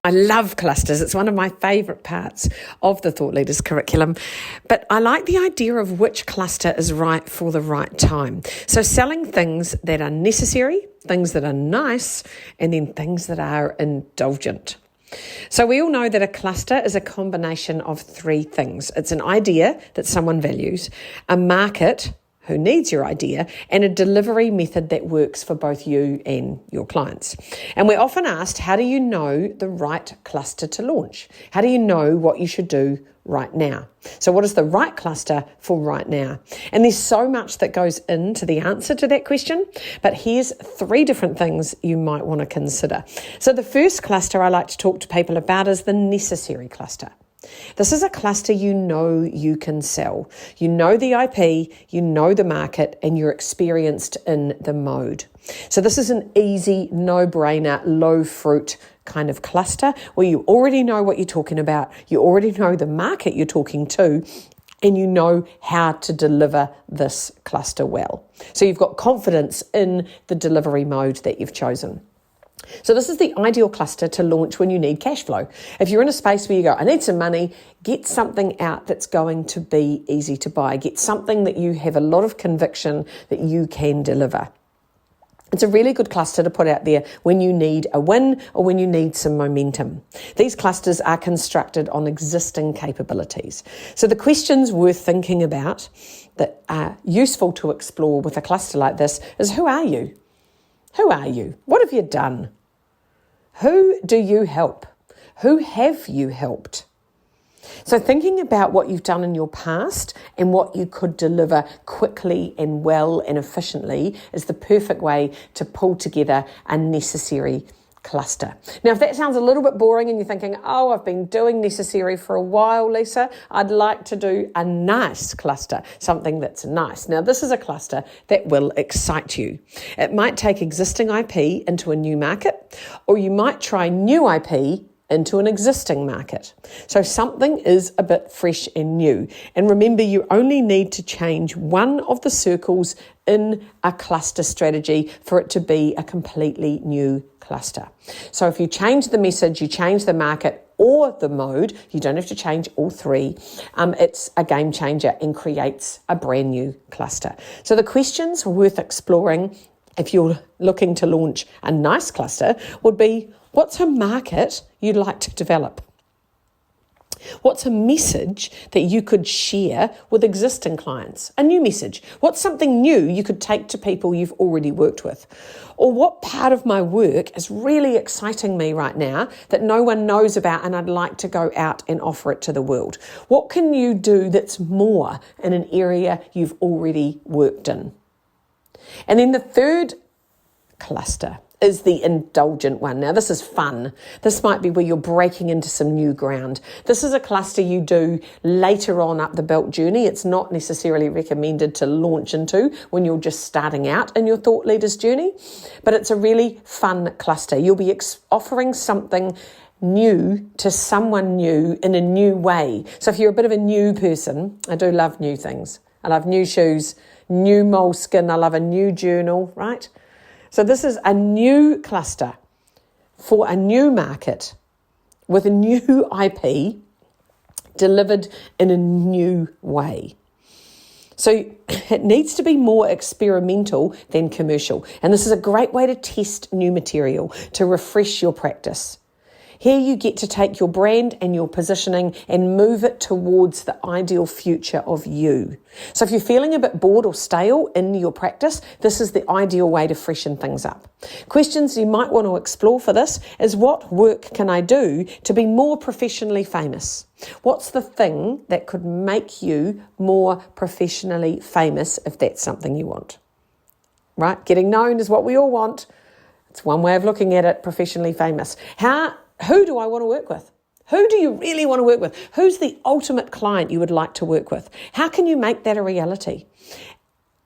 I love clusters. It's one of my favourite parts of the Thought Leaders curriculum. But I like the idea of which cluster is right for the right time. So selling things that are necessary, things that are nice, and then things that are indulgent. So we all know that a cluster is a combination of three things. It's an idea that someone values, a market who needs your idea, and a delivery method that works for both you and your clients. And we're often asked, how do you know the right cluster to launch? How do you know what you should do right now? So what is the right cluster for right now? And there's so much that goes into the answer to that question, but here's three different things you might want to consider. So the first cluster I like to talk to people about is the necessary cluster. This is a cluster you know you can sell. You know the IP, you know the market, and you're experienced in the mode. So this is an easy, no-brainer, low-fruit kind of cluster where you already know what you're talking about, you already know the market you're talking to, and you know how to deliver this cluster well. So you've got confidence in the delivery mode that you've chosen. So this is the ideal cluster to launch when you need cash flow. If you're in a space where you go, I need some money, get something out that's going to be easy to buy. Get something that you have a lot of conviction that you can deliver. It's a really good cluster to put out there when you need a win or when you need some momentum. These clusters are constructed on existing capabilities. So the questions worth thinking about that are useful to explore with a cluster like this is, who are you? Who are you? What have you done? Who do you help? Who have you helped? So thinking about what you've done in your past and what you could deliver quickly and well and efficiently is the perfect way to pull together a necessary cluster. Now, if that sounds a little bit boring and you're thinking, oh, I've been doing necessary for a while, Lisa, I'd like to do a nice cluster, something that's nice. Now, this is a cluster that will excite you. It might take existing IP into a new market, or you might try new IP into an existing market. So something is a bit fresh and new. And remember, you only need to change one of the circles in a cluster strategy for it to be a completely new cluster. So if you change the message, you change the market or the mode, you don't have to change all three. It's a game changer and creates a brand new cluster. So the questions worth exploring if you're looking to launch a nice cluster would be, what's a market you'd like to develop? What's a message that you could share with existing clients? A new message. What's something new you could take to people you've already worked with? Or what part of my work is really exciting me right now that no one knows about and I'd like to go out and offer it to the world? What can you do that's more in an area you've already worked in? And then the third cluster is the indulgent one. Now, this is fun. This might be where you're breaking into some new ground. This is a cluster you do later on up the belt journey. It's not necessarily recommended to launch into when you're just starting out in your thought leaders journey, but it's a really fun cluster. You'll be offering something new to someone new in a new way. So if you're a bit of a new person, I do love new things. I love new shoes, new moleskin. I love a new journal, right? So this is a new cluster for a new market with a new IP delivered in a new way. So it needs to be more experimental than commercial. And this is a great way to test new material, to refresh your practice. Here you get to take your brand and your positioning and move it towards the ideal future of you. So if you're feeling a bit bored or stale in your practice, this is the ideal way to freshen things up. Questions you might want to explore for this is, what work can I do to be more professionally famous? What's the thing that could make you more professionally famous if that's something you want? Right? Getting known is what we all want. It's one way of looking at it, professionally famous. Who do I want to work with? Who do you really want to work with? Who's the ultimate client you would like to work with? How can you make that a reality?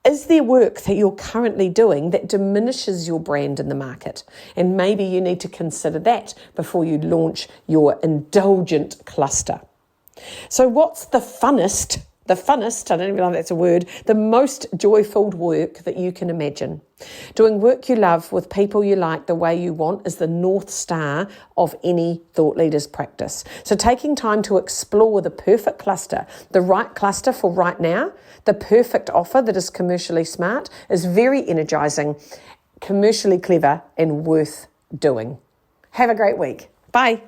Is there work that you're currently doing that diminishes your brand in the market? And maybe you need to consider that before you launch your indulgent cluster. So what's the funnest the funnest, I don't even know if that's a word, the most joy-filled work that you can imagine. Doing work you love with people you like the way you want is the North Star of any thought leader's practice. So taking time to explore the perfect cluster, the right cluster for right now, the perfect offer that is commercially smart is very energizing, commercially clever and worth doing. Have a great week. Bye.